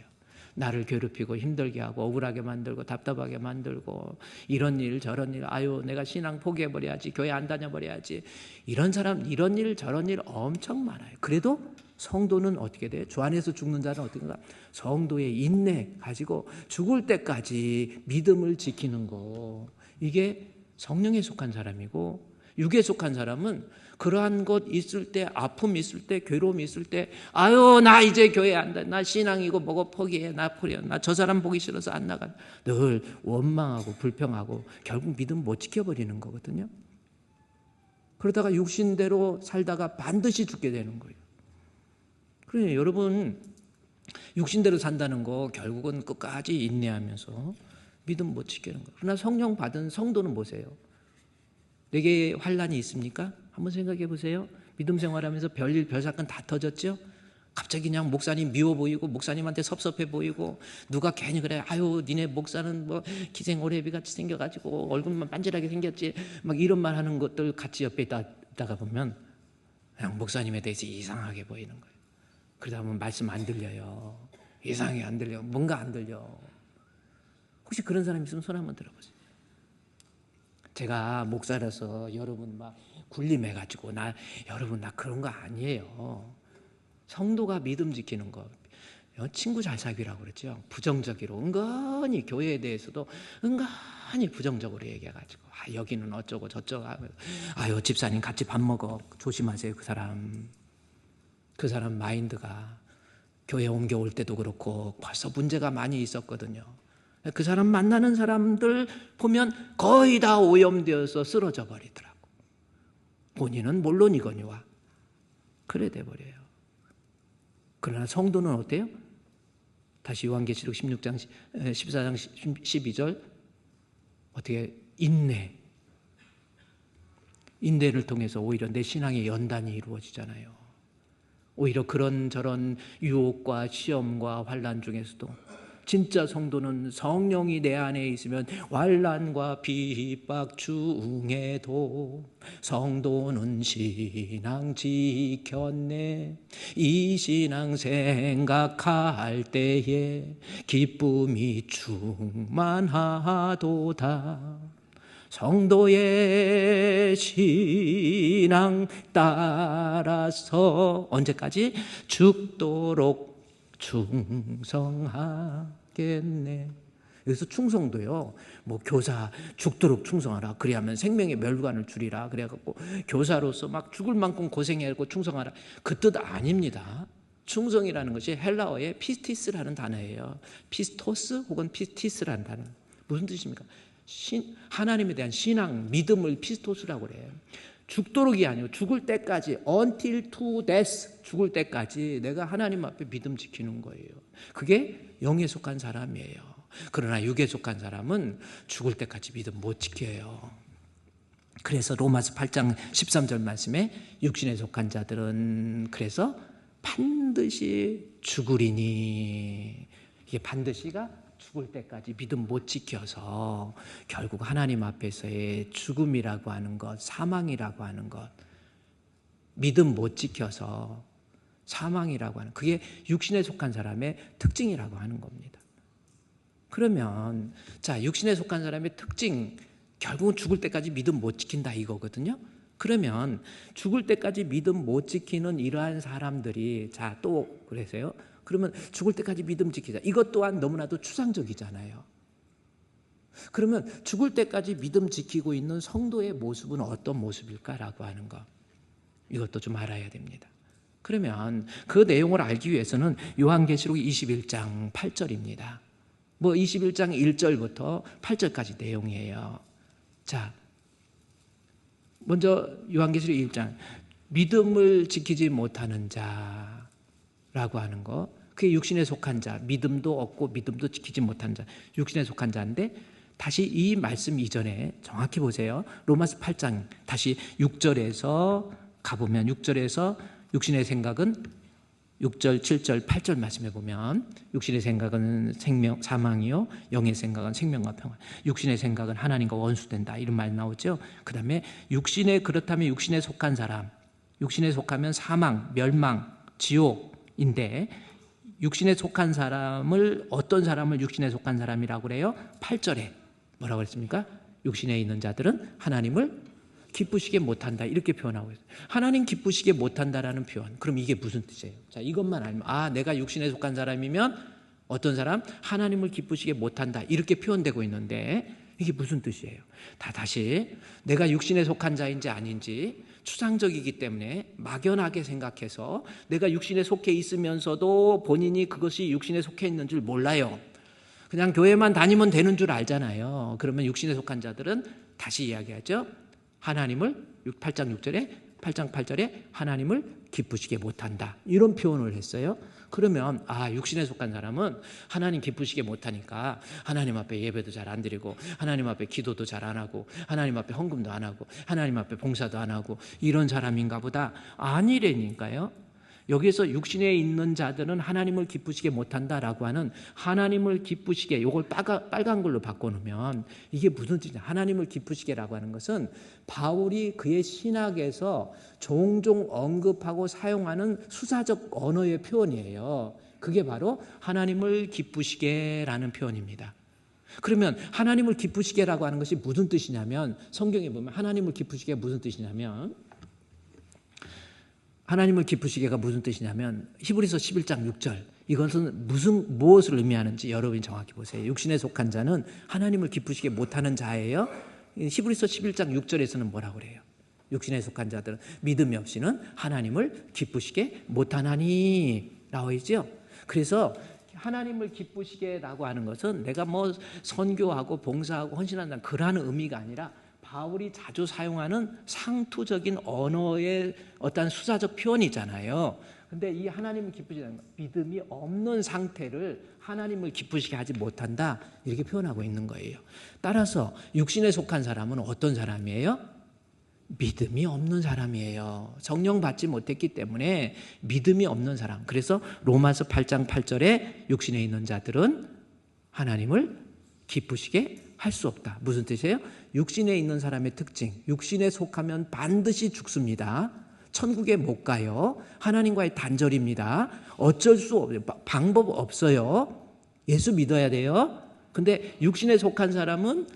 나를 괴롭히고 힘들게 하고 억울하게 만들고 답답하게 만들고, 이런 일 저런 일, 아유 내가 신앙 포기해버려야지, 교회 안 다녀버려야지, 이런 사람 이런 일 저런 일 엄청 많아요. 그래도 성도는 어떻게 돼요? 주 안에서 죽는 자는 어떻게 된가? 성도의 인내 가지고 죽을 때까지 믿음을 지키는 거, 이게 성령에 속한 사람이고, 육에 속한 사람은 그러한 것 있을 때, 아픔 있을 때, 괴로움 있을 때, 아유 나 이제 교회 안 다, 나 신앙이고 뭐고 포기해, 나 저 사람 보기 싫어서 안 나가, 늘 원망하고 불평하고 결국 믿음 못 지켜버리는 거거든요. 그러다가 육신대로 살다가 반드시 죽게 되는 거예요. 그래, 여러분 육신대로 산다는 거 결국은 끝까지 인내하면서 믿음 못 지키는 거예요. 그러나 성령 받은 성도는 보세요. 내게 환난이 있습니까? 한번 생각해 보세요. 믿음 생활하면서 별일 별사건 다 터졌죠? 갑자기 그냥 목사님 미워 보이고, 목사님한테 섭섭해 보이고, 누가 괜히 그래, 아유 니네 목사는 뭐 기생오래비 같이 생겨가지고 얼굴만 반질하게 생겼지, 막 이런 말 하는 것들 같이 옆에 있다가 보면 그냥 목사님에 대해서 이상하게 보이는 거예요. 그러다 보면 말씀 안 들려요. 이상하게 안 들려. 뭔가 안 들려. 혹시 그런 사람 있으면 손 한번 들어보세요. 제가 목사라서 여러분 막 군림해가지고 여러분 나 그런 거 아니에요. 성도가 믿음 지키는 거, 친구 잘 사귀라고 그랬죠. 부정적으로 은근히 교회에 대해서도 은근히 부정적으로 얘기해가지고, 여기는 어쩌고 저쩌고 하고, 아유 집사님 같이 밥 먹어, 조심하세요. 그 사람 마인드가 교회 옮겨올 때도 그렇고 벌써 문제가 많이 있었거든요. 그 사람 만나는 사람들 보면 거의 다 오염되어서 쓰러져 버리더라고. 본인은 물론이거니와 그래 돼버려요. 그러나 성도는 어때요? 다시 요한계시록 16장 14장 12절 어떻게 인내를 통해서 오히려 내 신앙의 연단이 이루어지잖아요. 오히려 그런저런 유혹과 시험과 환난 중에서도 진짜 성도는 성령이 내 안에 있으면 환난과 핍박 중에도 성도는 신앙 지켰네. 이 신앙 생각할 때에 기쁨이 충만하도다. 성도의 신앙 따라서 언제까지? 죽도록 충성하겠네. 여기서 충성도요, 뭐 교사 죽도록 충성하라, 그리하면 생명의 멸관을 주리라, 그래갖고 교사로서 막 죽을 만큼 고생하고 충성하라, 그 뜻 아닙니다. 충성이라는 것이 헬라어의 피스티스라는 단어예요. 피스토스 혹은 피스티스라는 단어. 무슨 뜻입니까? 하나님에 대한 신앙, 믿음을 피스토스라고 그래요. 죽도록이 아니고 죽을 때까지, until to death, 죽을 때까지 내가 하나님 앞에 믿음 지키는 거예요. 그게 영에 속한 사람이에요. 그러나 육에 속한 사람은 죽을 때까지 믿음 못 지켜요. 그래서 로마서 8장 13절 말씀에 육신에 속한 자들은 그래서 반드시 죽으리니, 이게 반드시가 죽을 때까지 믿음 못 지켜서 결국 하나님 앞에서의 죽음이라고 하는 것, 사망이라고 하는 것, 믿음 못 지켜서 사망이라고 하는, 그게 육신에 속한 사람의 특징이라고 하는 겁니다. 그러면 자, 육신에 속한 사람의 특징, 결국은 죽을 때까지 믿음 못 지킨다 이거거든요. 그러면 죽을 때까지 믿음 못 지키는 이러한 사람들이, 자, 또 그래서요, 그러면 죽을 때까지 믿음 지키자, 이것 또한 너무나도 추상적이잖아요. 그러면 죽을 때까지 믿음 지키고 있는 성도의 모습은 어떤 모습일까라고 하는 거, 이것도 좀 알아야 됩니다. 그러면 그 내용을 알기 위해서는 요한계시록 21장 8절입니다. 21장 1절부터 8절까지 내용이에요. 자, 먼저 요한계시록 1장, 믿음을 지키지 못하는 자라고 하는 거, 그게 육신에 속한 자, 믿음도 없고 믿음도 지키지 못한 자, 육신에 속한 자인데, 다시 이 말씀 이전에 정확히 보세요. 로마서 8장 다시 6절에서 가보면, 6절에서 육신의 생각은 6절, 7절, 8절 말씀해 보면, 육신의 생각은 사망이요, 영의 생각은 생명과 평안. 육신의 생각은 하나님과 원수된다, 이런 말 나오죠. 그 다음에 그렇다면 육신에 속한 사람, 육신에 속하면 사망, 멸망, 지옥인데, 육신에 속한 사람을, 어떤 사람을 육신에 속한 사람이라고 그래요? 8절에 뭐라고 그랬습니까? 육신에 있는 자들은 하나님을 기쁘시게 못한다, 이렇게 표현하고 있어요. 하나님 기쁘시게 못한다라는 표현, 그럼 이게 무슨 뜻이에요? 자, 이것만 알면, 아, 내가 육신에 속한 사람이면 어떤 사람? 하나님을 기쁘시게 못한다, 이렇게 표현되고 있는데, 이게 무슨 뜻이에요? 다시 내가 육신에 속한 자인지 아닌지 추상적이기 때문에 막연하게 생각해서 내가 육신에 속해 있으면서도 본인이 그것이 육신에 속해 있는 줄 몰라요. 그냥 교회만 다니면 되는 줄 알잖아요. 그러면 육신에 속한 자들은 다시 이야기하죠. 하나님을 8장 8절에 하나님을 기쁘시게 못한다, 이런 표현을 했어요. 그러면 육신에 속한 사람은 하나님 기쁘시게 못하니까 하나님 앞에 예배도 잘 안 드리고, 하나님 앞에 기도도 잘 안 하고, 하나님 앞에 헌금도 안 하고, 하나님 앞에 봉사도 안 하고, 이런 사람인가 보다. 아니라니까요. 여기에서 육신에 있는 자들은 하나님을 기쁘시게 못한다라고 하는 하나님을 기쁘시게, 이걸 빨간 걸로 바꿔놓으면 이게 무슨 뜻이냐, 하나님을 기쁘시게라고 하는 것은 바울이 그의 신학에서 종종 언급하고 사용하는 수사적 언어의 표현이에요. 그게 바로 하나님을 기쁘시게라는 표현입니다. 그러면 하나님을 기쁘시게라고 하는 것이 무슨 뜻이냐면, 성경에 보면 하나님을 기쁘시게가 무슨 뜻이냐면, 하나님을 기쁘시게가 무슨 뜻이냐면, 히브리서 11장 6절, 이것은 무엇을 의미하는지 여러분이 정확히 보세요. 육신에 속한 자는 하나님을 기쁘시게 못하는 자예요. 히브리서 11장 6절에서는 뭐라고 그래요? 육신에 속한 자들은 믿음이 없이는 하나님을 기쁘시게 못하나니 라고 있죠. 그래서 하나님을 기쁘시게라고 하는 것은 내가 선교하고 봉사하고 헌신한다는 그러한 의미가 아니라, 바울이 자주 사용하는 상투적인 언어의 어떤 수사적 표현이잖아요. 근데 이 하나님을 기쁘시게 하는 것, 믿음이 없는 상태를 하나님을 기쁘시게 하지 못한다, 이렇게 표현하고 있는 거예요. 따라서 육신에 속한 사람은 어떤 사람이에요? 믿음이 없는 사람이에요. 성령 받지 못했기 때문에 믿음이 없는 사람. 그래서 로마서 8장 8절에 육신에 있는 자들은 하나님을 기쁘시게 할 수 없다. 무슨 뜻이에요? 육신에 있는 사람의 특징, 육신에 속하면 반드시 죽습니다. 천국에 못 가요. 하나님과의 단절입니다. 어쩔 수 없어요. 방법 없어요. 예수 믿어야 돼요. 근데 육신에 속한 사람은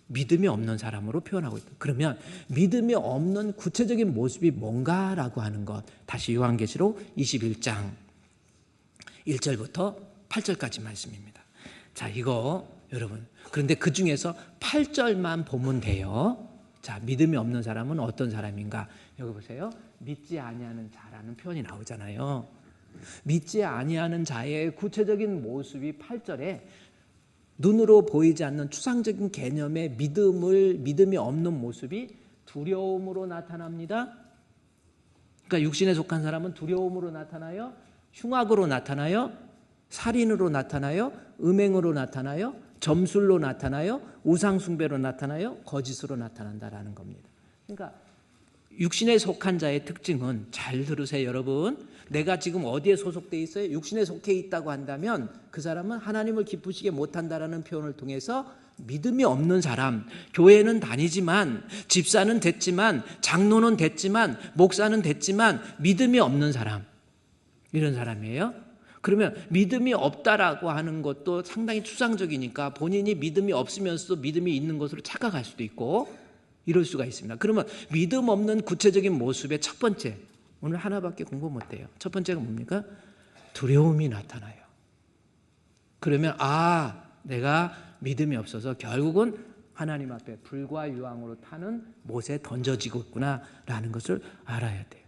믿음이 없는 사람으로 표현하고 있다. 그러면 믿음이 없는 구체적인 모습이 뭔가라고 하는 것, 다시 요한계시록 21장 1절부터 8절까지 말씀입니다. 자, 이거 여러분, 그런데 그 중에서 8절만 보면 돼요. 자, 믿음이 없는 사람은 어떤 사람인가? 여기 보세요. 믿지 아니하는 자라는 표현이 나오잖아요. 믿지 아니하는 자의 구체적인 모습이 8절에 눈으로 보이지 않는 추상적인 개념의 믿음이 없는 모습이 두려움으로 나타납니다. 그러니까 육신에 속한 사람은 두려움으로 나타나요? 흉악으로 나타나요? 살인으로 나타나요? 음행으로 나타나요? 점술로 나타나요? 우상숭배로 나타나요? 거짓으로 나타난다라는 겁니다. 그러니까 육신에 속한 자의 특징은, 잘 들으세요 여러분, 내가 지금 어디에 소속되어 있어요? 육신에 속해 있다고 한다면 그 사람은 하나님을 기쁘시게 못한다라는 표현을 통해서 믿음이 없는 사람, 교회는 다니지만, 집사는 됐지만, 장로는 됐지만, 목사는 됐지만 믿음이 없는 사람, 이런 사람이에요. 그러면 믿음이 없다라고 하는 것도 상당히 추상적이니까 본인이 믿음이 없으면서도 믿음이 있는 것으로 착각할 수도 있고 이럴 수가 있습니다. 그러면 믿음 없는 구체적인 모습의 첫 번째, 오늘 하나밖에 공부 못해요. 첫 번째가 뭡니까? 두려움이 나타나요. 그러면 내가 믿음이 없어서 결국은 하나님 앞에 불과 유황으로 타는 못에 던져지고 있구나라는 것을 알아야 돼요.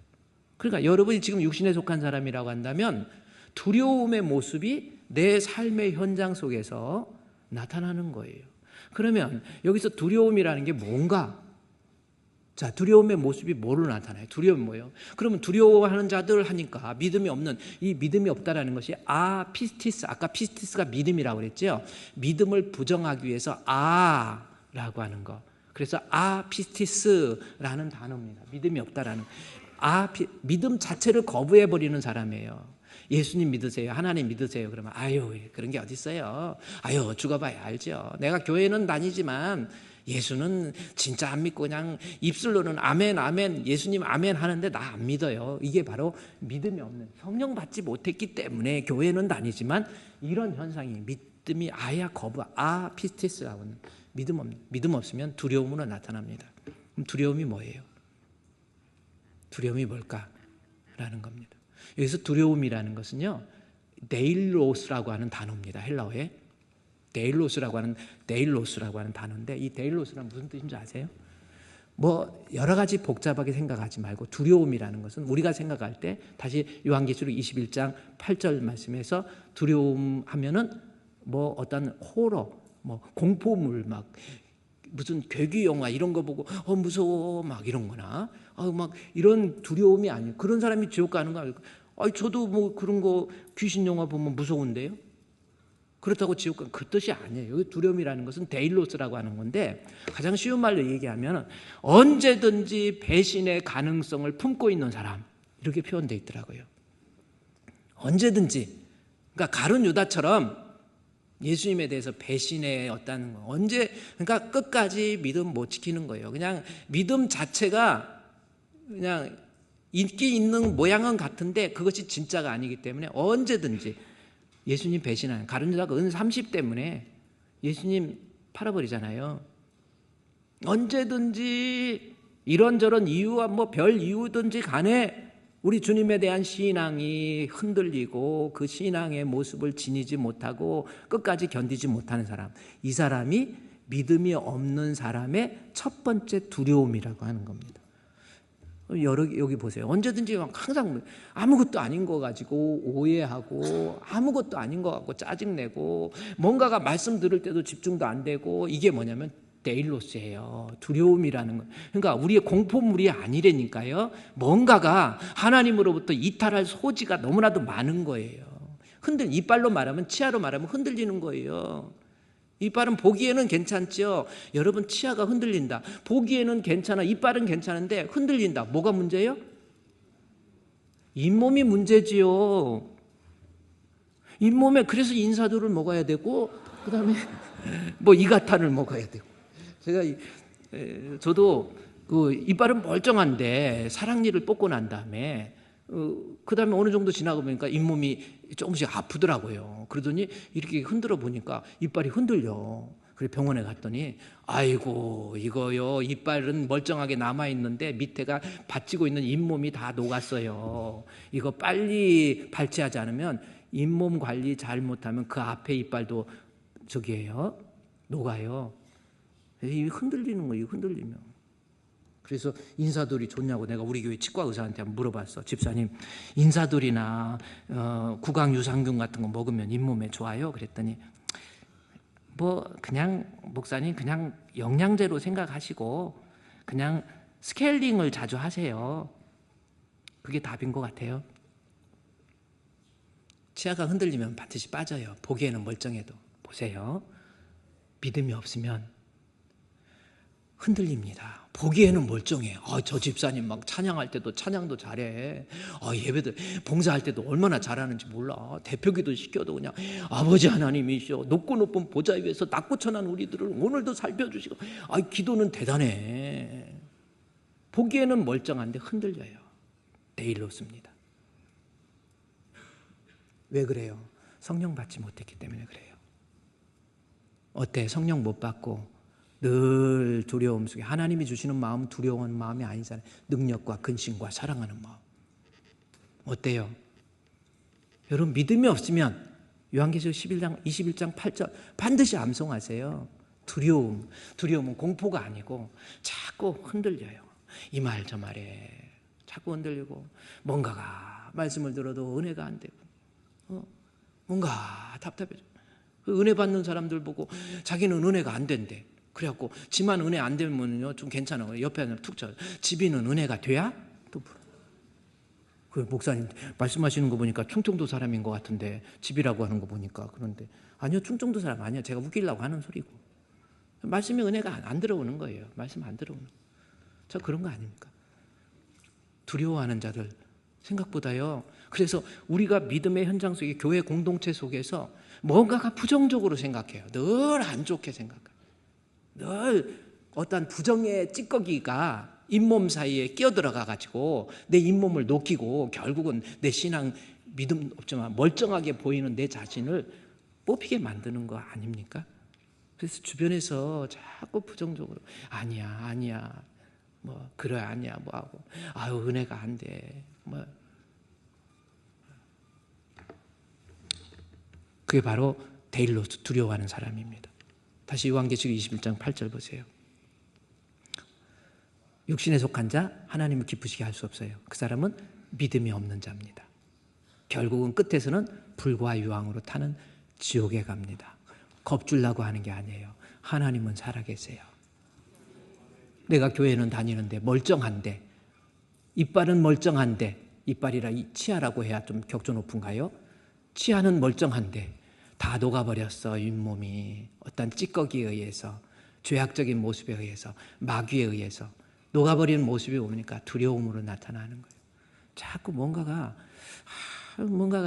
그러니까 여러분이 지금 육신에 속한 사람이라고 한다면 두려움의 모습이 내 삶의 현장 속에서 나타나는 거예요. 그러면 여기서 두려움이라는 게 뭔가? 자, 두려움의 모습이 뭐로 나타나요? 두려움이 뭐예요? 그러면 두려워하는 자들 하니까 믿음이 없는, 이 믿음이 없다라는 것이 피스티스, 아까 피스티스가 믿음이라고 그랬죠? 믿음을 부정하기 위해서 라고 하는 거. 그래서 피스티스라는 단어입니다. 믿음이 없다라는. 믿음 자체를 거부해버리는 사람이에요. 예수님 믿으세요? 하나님 믿으세요? 그러면 그런 게 어디 있어요? 죽어봐야 알죠. 내가 교회는 다니지만 예수는 진짜 안 믿고 그냥 입술로는 아멘 아멘 예수님 아멘 하는데 나 안 믿어요. 이게 바로 믿음이 없는, 성령 받지 못했기 때문에 교회는 다니지만 이런 현상이 믿음이 거부, 피스티스라고 하는 믿음 없으면 두려움으로 나타납니다. 그럼 두려움이 뭐예요? 두려움이 뭘까라는 겁니다. 여기서 두려움이라는 것은요, 데일로스라고 하는 단어입니다. 헬라어에 데일로스라고 하는 단어인데, 이 데일로스란 무슨 뜻인지 아세요? 여러 가지 복잡하게 생각하지 말고 두려움이라는 것은 우리가 생각할 때, 다시 요한계시록 21장 8절 말씀에서 두려움 하면은 어떤 호러, 공포물, 무슨 괴기 영화 이런 거 보고 무서워 이런 거나 이런 두려움이 아니에요. 그런 사람이 지옥 가는 거 아니에요. 저도 그런 거 귀신 영화 보면 무서운데요. 그렇다고 지옥 가는 그 뜻이 아니에요. 여기 두려움이라는 것은 데일로스라고 하는 건데, 가장 쉬운 말로 얘기하면 언제든지 배신의 가능성을 품고 있는 사람, 이렇게 표현되어 있더라고요. 언제든지. 그러니까 가룟 유다처럼 예수님에 대해서 배신의 그러니까 끝까지 믿음 못 지키는 거예요. 그냥 믿음 자체가 그냥 인기 있는 모양은 같은데 그것이 진짜가 아니기 때문에 언제든지 예수님 배신하는, 가룟 유다가 은 30 때문에 예수님 팔아버리잖아요. 언제든지 이런저런 이유와 별 이유든지 간에 우리 주님에 대한 신앙이 흔들리고 그 신앙의 모습을 지니지 못하고 끝까지 견디지 못하는 사람, 이 사람이 믿음이 없는 사람의 첫 번째 두려움이라고 하는 겁니다. 여기 보세요. 언제든지 항상 아무것도 아닌 거 가지고 오해하고 아무것도 아닌 거 갖고 짜증내고 뭔가가 말씀 들을 때도 집중도 안 되고, 이게 뭐냐면 데일로스예요. 두려움이라는 거. 그러니까 우리의 공포물이 아니라니까요. 뭔가가 하나님으로부터 이탈할 소지가 너무나도 많은 거예요. 이빨로 말하면, 치아로 말하면 흔들리는 거예요. 이빨은 보기에는 괜찮죠. 여러분, 치아가 흔들린다. 보기에는 괜찮아. 이빨은 괜찮은데 흔들린다. 뭐가 문제예요? 잇몸이 문제지요. 잇몸에, 그래서 인사도를 먹어야 되고, 그 다음에 이가탄을 먹어야 되고. 저도 이빨은 멀쩡한데 사랑니를 뽑고 난 다음에 그 다음에 어느 정도 지나고 보니까 잇몸이 조금씩 아프더라고요. 그러더니 이렇게 흔들어 보니까 이빨이 흔들려. 그래 병원에 갔더니 이거요, 이빨은 멀쩡하게 남아있는데 밑에가 받치고 있는 잇몸이 다 녹았어요. 이거 빨리 발치하지 않으면 잇몸 관리 잘못하면 그 앞에 이빨도 녹아요. 흔들리는 거예요. 흔들리면. 그래서 인사돌이 좋냐고 내가 우리 교회 치과 의사한테 한번 물어봤어. 집사님, 인사돌이나 구강 유산균 같은 거 먹으면 잇몸에 좋아요? 그랬더니 그냥 목사님 그냥 영양제로 생각하시고 그냥 스케일링을 자주 하세요. 그게 답인 것 같아요. 치아가 흔들리면 반드시 빠져요. 보기에는 멀쩡해도. 보세요. 믿음이 없으면 흔들립니다. 보기에는 멀쩡해. 저 집사님 막 찬양할 때도 찬양도 잘해. 예배도 봉사할 때도 얼마나 잘하는지 몰라. 대표기도 시켜도 그냥 아버지 하나님이시여 높고 높은 보좌 위에서 낮고 천한 우리들을 오늘도 살펴주시고. 기도는 대단해. 보기에는 멀쩡한데 흔들려요. 데일로스입니다. 왜 그래요? 성령 받지 못했기 때문에 그래요. 어때? 성령 못 받고 늘 두려움 속에 하나님이 주시는 마음은 두려운 마음이 아니잖아요. 능력과 근심과 사랑하는 마음. 어때요? 여러분 믿음이 없으면 요한계시록 21장 8절 반드시 암송하세요. 두려움은 공포가 아니고 자꾸 흔들려요. 이 말 저 말에 자꾸 흔들리고 뭔가가 말씀을 들어도 은혜가 안 되고 뭔가 답답해져. 은혜 받는 사람들 보고 자기는 은혜가 안 된대. 그래갖고 지만 은혜 안 되면요 좀 괜찮아. 옆에 툭 쳐. 지비는 은혜가 돼야? 또 그 목사님 말씀하시는 거 보니까 충청도 사람인 것 같은데 집이라고 하는 거 보니까 그런데 아니요 충청도 사람 아니야. 제가 웃기려고 하는 소리고 말씀이 은혜가 안 들어오는 거예요. 말씀 안 들어오는 거. 저 그런 거 아닙니까? 두려워하는 자들 생각보다요. 그래서 우리가 믿음의 현장 속에 교회 공동체 속에서 뭔가가 부정적으로 생각해요. 늘 안 좋게 생각해요. 늘 어떤 부정의 찌꺼기가 잇몸 사이에 끼어들어가 가지고 내 잇몸을 녹이고 결국은 내 신앙 믿음 없지만 멀쩡하게 보이는 내 자신을 뽑히게 만드는 거 아닙니까? 그래서 주변에서 자꾸 부정적으로 아니야 그래 아니야 하고 은혜가 안 돼 그게 바로 데일로스 두려워하는 사람입니다. 다시 요한계시록 21장 8절 보세요. 육신에 속한 자 하나님을 기쁘시게 할 수 없어요. 그 사람은 믿음이 없는 자입니다. 결국은 끝에서는 불과 유황으로 타는 지옥에 갑니다. 겁주려고 하는 게 아니에요. 하나님은 살아계세요. 내가 교회는 다니는데 멀쩡한데 이빨은 멀쩡한데 이빨이라 치아라고 해야 좀 격조 높은가요? 치아는 멀쩡한데 다 녹아버렸어. 잇몸이 어떤 찌꺼기에 의해서 죄악적인 모습에 의해서 마귀에 의해서 녹아버리는 모습이 오니까 두려움으로 나타나는 거예요. 자꾸 뭔가가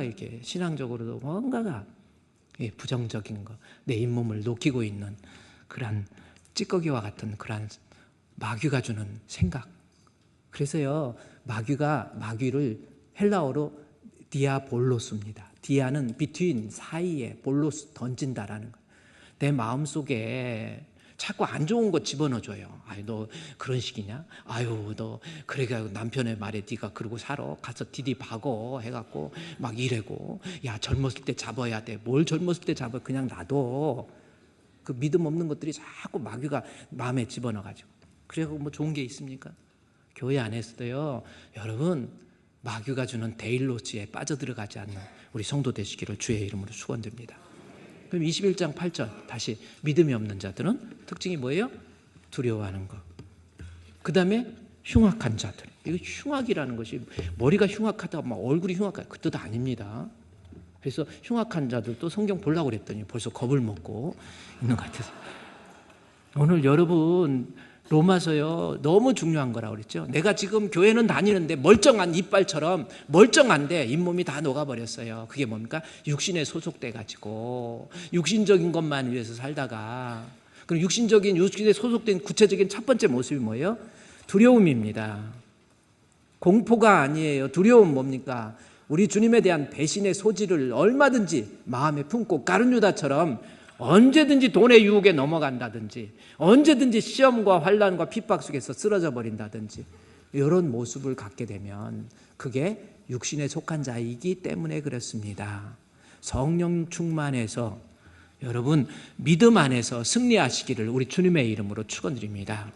이렇게 신앙적으로도 뭔가가 부정적인 거 내 잇몸을 녹이고 있는 그런 찌꺼기와 같은 그런 마귀가 주는 생각. 그래서요 마귀를 헬라어로 디아볼로스입니다. 디아는 between 사이에 볼로스 던진다라는 거예요. 내 마음속에 자꾸 안 좋은 거 집어넣어줘요. 너 그런 식이냐? 너 그래가 남편의 말에 네가 그러고 살아? 가서 디디 박어 해갖고 막 이래고 야 젊었을 때 잡아야 돼. 뭘 젊었을 때 잡아? 그냥 놔둬. 그 믿음 없는 것들이 자꾸 마귀가 마음에 집어넣어가지고 그래서 좋은 게 있습니까? 교회 안에서도요 여러분 마귀가 주는 데일로스에 빠져들어가지 않는 우리 성도 되시기를 주의 이름으로 축원드립니다. 그럼 21장 8절 다시 믿음이 없는 자들은 특징이 뭐예요? 두려워하는 것. 그 다음에 흉악한 자들. 이거 흉악이라는 것이 머리가 흉악하다 막 얼굴이 흉악하다 그 뜻 아닙니다. 그래서 흉악한 자들도 성경 보려고 그랬더니 벌써 겁을 먹고 있는 것 같아서 오늘 여러분 로마서요 너무 중요한 거라고 그랬죠. 내가 지금 교회는 다니는데 멀쩡한 이빨처럼 멀쩡한데 잇몸이 다 녹아버렸어요. 그게 뭡니까? 육신에 소속돼 가지고 육신적인 것만 위해서 살다가 그럼 육신에 소속된 구체적인 첫 번째 모습이 뭐예요? 두려움입니다. 공포가 아니에요. 두려움 뭡니까? 우리 주님에 대한 배신의 소지를 얼마든지 마음에 품고 가룟유다처럼 언제든지 돈의 유혹에 넘어간다든지 언제든지 시험과 환난과 핍박 속에서 쓰러져 버린다든지 이런 모습을 갖게 되면 그게 육신에 속한 자이기 때문에 그렇습니다. 성령 충만해서 여러분 믿음 안에서 승리하시기를 우리 주님의 이름으로 축원드립니다.